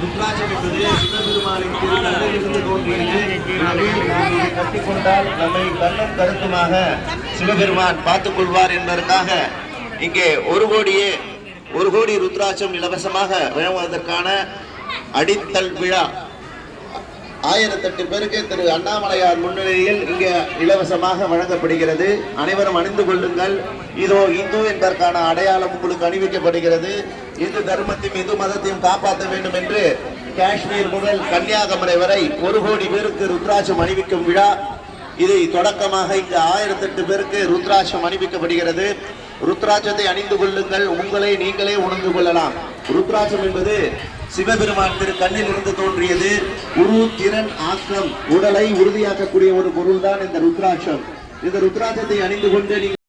ருத்ராட்சம் என்பது சிவபெருமானின் திருக்கண்ணிலிருந்து தோன்றியது. கட்டிக்கொண்டால் நம்மை கண்ணும் கருத்துமாக சிவபெருமான் பார்த்துக் கொள்வார் என்பதற்காக இங்கே ஒரு கோடி ருத்ராட்சம் இலவசமாக வழங்குவதற்கான அடித்தல் விழா 1008 பேருக்கு திரு அண்ணாமலையார் முன்னிலையில் இங்கே இலவசமாக வழங்கப்படுகிறது. அனைவரும் அணிந்து கொள்ளுங்கள். இதோ இந்து என்பதற்கான அடையாளம் உங்களுக்கு அணிவிக்கப்படுகிறது. இந்து தர்மத்தையும் இந்து மதத்தையும் காப்பாற்ற வேண்டும் என்று காஷ்மீர் முதல் கன்னியாகுமரி வரை 1 கோடி பேருக்கு ருத்ராட்சம் அணிவிக்கும் விழா. இதை தொடக்கமாக இங்கு 1008 பேருக்கு ருத்ராட்சம் அணிவிக்கப்படுகிறது. ருத்ராட்சத்தை அணிந்து கொள்ளுங்கள். உங்களை நீங்களே உணர்ந்து கொள்ளலாம். ருத்ராட்சம் என்பது சிவபெருமான் திரு கண்ணில் இருந்து தோன்றியது. உரு திறன் ஆக்கம் உடலை உறுதியாக்கக்கூடிய ஒரு பொருள் தான் இந்த ருத்ராட்சம். இந்த ருத்ராட்சத்தை அணிந்து கொண்டு